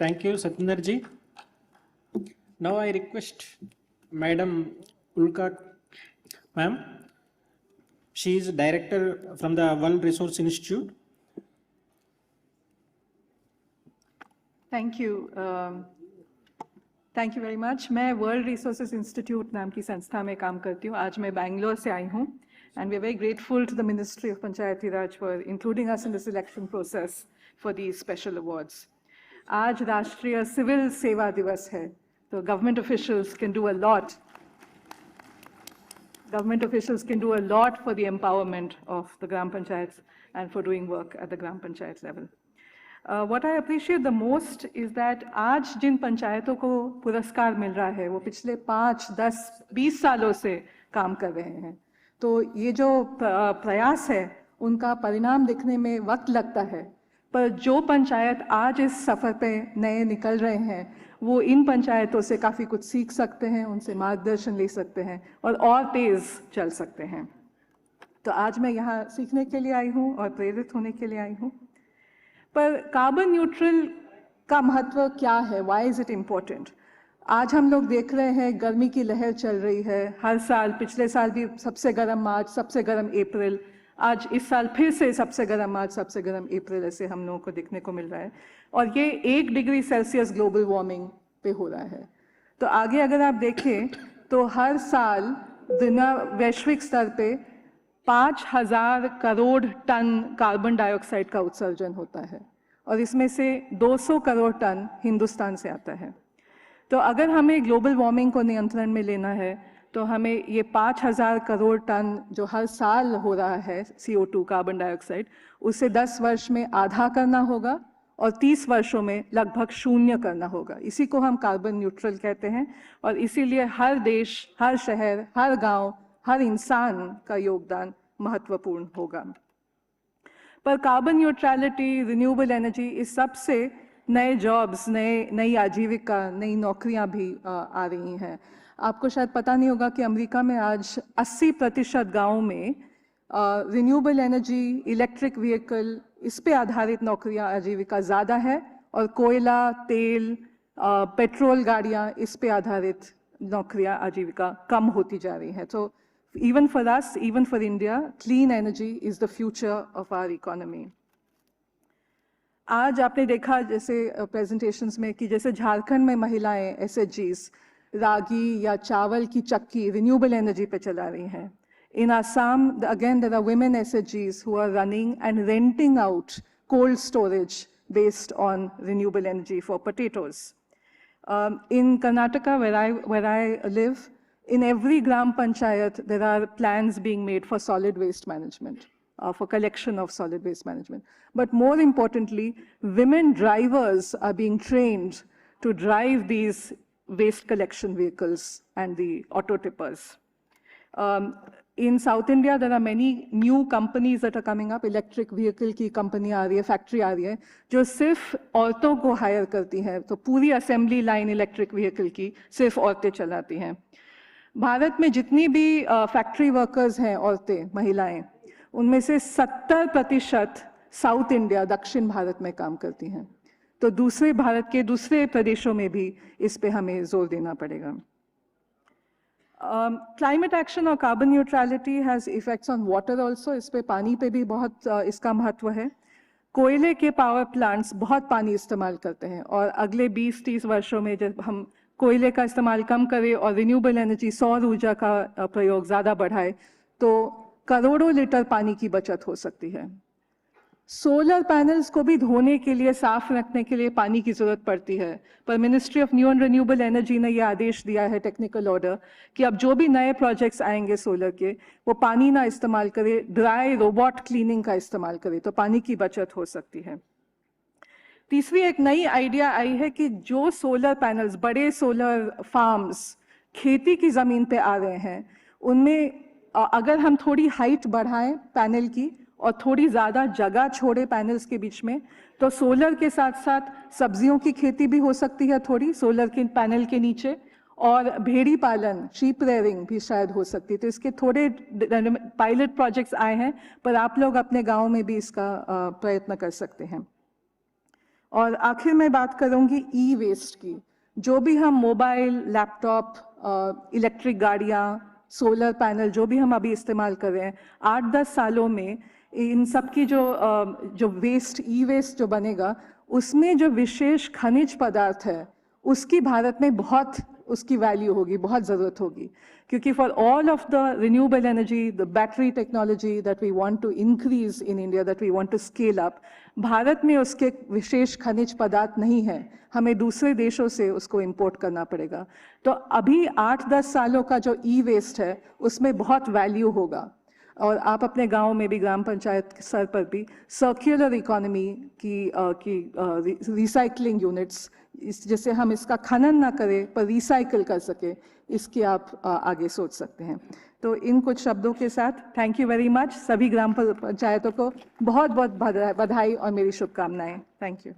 Thank you, Satinder ji. Now I request Madam Ulka ma'am. She is director from the World Resource Institute. Thank you. Thank you very much. मैं world resources institute नाम की संस्था में काम करती हूँ. आज मैं बैंगलोर से आई हूँ and we are very grateful to the ministry of Panchayati Raj for including us in the selection process for the special awards. आज राष्ट्रीय सिविल सेवा दिवस है, तो government officials can do a lot. Government officials can do a lot for the empowerment of the Gram Panchayats and for doing work at the Gram Panchayat level. What I appreciate the most is that आज जिन पंचायतों को पुरस्कार मिल रहा है वो पिछले 5, 10, 20 सालों से काम कर रहे हैं. तो ये जो प्रयास है उनका परिणाम दिखने में वक्त लगता है, पर जो पंचायत आज इस सफ़र पे नए निकल रहे हैं वो इन पंचायतों से काफ़ी कुछ सीख सकते हैं, उनसे मार्गदर्शन ले सकते हैं और तेज़ चल सकते हैं. तो आज मैं यहाँ सीखने के लिए आई हूँ और प्रेरित होने के लिए आई हूँ. पर कार्बन न्यूट्रल का महत्व क्या है? Why is it important? आज हम लोग देख रहे हैं गर्मी की लहर चल रही है. हर साल, पिछले साल भी सबसे गर्म मार्च, सबसे गर्म अप्रैल, आज इस साल फिर से सबसे गर्म मार्च, सबसे गर्म अप्रैल, ऐसे हम लोगों को देखने को मिल रहा है. और ये 1 डिग्री सेल्सियस ग्लोबल वार्मिंग पे हो रहा है. तो आगे अगर आप देखें तो हर साल दुनिया वैश्विक स्तर पे 5,000 करोड़ टन कार्बन डाइऑक्साइड का उत्सर्जन होता है और इसमें से 200 करोड़ टन हिंदुस्तान से आता है. तो अगर हमें ग्लोबल वार्मिंग को नियंत्रण में लेना है तो हमें ये 5,000 करोड़ टन जो हर साल हो रहा है CO2 कार्बन डाइऑक्साइड, उसे 10 वर्ष में आधा करना होगा और 30 वर्षों में लगभग 0 करना होगा. इसी को हम कार्बन न्यूट्रल कहते हैं और इसीलिए हर देश, हर शहर, हर गांव, हर इंसान का योगदान महत्वपूर्ण होगा. पर कार्बन न्यूट्रलिटी, रिन्यूएबल एनर्जी, इस सब से नए जॉब्स, नई आजीविका, नई नौकरियां भी आ रही हैं. आपको शायद पता नहीं होगा कि अमेरिका में आज 80% गाँव में रिन्यूएबल एनर्जी, इलेक्ट्रिक व्हीकल, इस पे आधारित नौकरियां, आजीविका ज़्यादा है और कोयला, तेल, पेट्रोल गाड़ियां, इस पे आधारित नौकरियां, आजीविका कम होती जा रही हैं. तो even for us, even for India, clean energy is the future of our economy. आज आपने देखा जैसे प्रेजेंटेशंस में कि जैसे झारखंड में महिलाएं SHGs रागी या चावल की चक्की रिन्यूएबल एनर्जी पे चला रही हैं. In Assam, again, there are women SHGs who are running and renting out cold storage based on renewable energy for potatoes. In Karnataka, where I live, in every Gram Panchayat, there are plans being made for solid waste management, for collection of solid waste management. But more importantly, women drivers are being trained to drive these waste collection vehicles and the auto tippers. In South India, there are many new companies that are coming up. Electric vehicle की company आ रही है, factory आ रही है, जो सिर्फ औरतों को higher करती है. तो पूरी असेंबली लाइन इलेक्ट्रिक व्हीकल की सिर्फ औरतें चलाती हैं. भारत में जितनी भी फैक्ट्री वर्कर्स हैं, औरतें, महिलाएं, उनमें से 70% साउथ इंडिया, दक्षिण भारत में काम करती हैं. तो दूसरे भारत के दूसरे प्रदेशों में भी इस पे हमें जोर देना पड़ेगा. क्लाइमेट एक्शन और carbon neutrality has effects on water also. इस पे पानी पे भी बहुत इसका महत्व है. कोयले के पावर प्लांट्स बहुत पानी इस्तेमाल करते हैं और अगले 20-30 वर्षों में जब हम कोयले का इस्तेमाल कम करें और रिन्यूएबल एनर्जी, सौर ऊर्जा का प्रयोग ज़्यादा बढ़ाए तो करोड़ों लीटर पानी की बचत हो सकती है. सोलर पैनल्स को भी धोने के लिए, साफ रखने के लिए पानी की ज़रूरत पड़ती है, पर ministry of new and renewable energy ने यह आदेश दिया है, टेक्निकल ऑर्डर, कि अब जो भी नए प्रोजेक्ट्स आएंगे सोलर के, वो पानी ना इस्तेमाल करे, ड्राई रोबोट क्लीनिंग का इस्तेमाल करे, तो पानी की बचत हो सकती है. तीसरी एक नई आइडिया आई है कि जो सोलर पैनल्स, बड़े सोलर फार्म्स खेती की ज़मीन पे आ रहे हैं, उनमें अगर हम थोड़ी हाइट बढ़ाएं पैनल की और थोड़ी ज़्यादा जगह छोड़े पैनल्स के बीच में, तो सोलर के साथ साथ सब्जियों की खेती भी हो सकती है थोड़ी सोलर के पैनल के नीचे, और भेड़ी पालन, शीप रेयरिंग भी शायद हो सकती है. तो इसके थोड़े पायलट प्रोजेक्ट्स आए हैं, पर आप लोग अपने गाँव में भी इसका प्रयत्न कर सकते हैं. और आखिर में बात करूंगी ई वेस्ट की। जो भी हम मोबाइल, लैपटॉप, इलेक्ट्रिक गाड़ियाँ, सोलर पैनल जो भी हम अभी इस्तेमाल कर रहे हैं, 8-10 सालों में इन सब की जो वेस्ट, ई वेस्ट जो बनेगा, उसमें जो विशेष खनिज पदार्थ है उसकी भारत में बहुत उसकी वैल्यू होगी, बहुत ज़रूरत होगी। क्योंकि for all of the renewable energy, the battery technology that we want to increase in India, that we want to scale up, Bharat में उसके विशेष खनिज पदार्थ नहीं है, हमें दूसरे देशों से उसको इंपोर्ट करना पड़ेगा। तो अभी 8-10 सालों का जो ई वेस्ट है उसमें बहुत वैल्यू होगा। और आप अपने गांव में भी, ग्राम पंचायत स्तर पर भी सर्कुलर इकोनॉमी की रिसाइकलिंग यूनिट्स, जैसे हम इसका खनन ना करें पर रिसाइकल कर सके, इसकी आप आगे सोच सकते हैं। तो इन कुछ शब्दों के साथ थैंक यू वेरी मच। सभी ग्राम पंचायतों को बहुत बहुत बधाई और मेरी शुभकामनाएं। Thank you.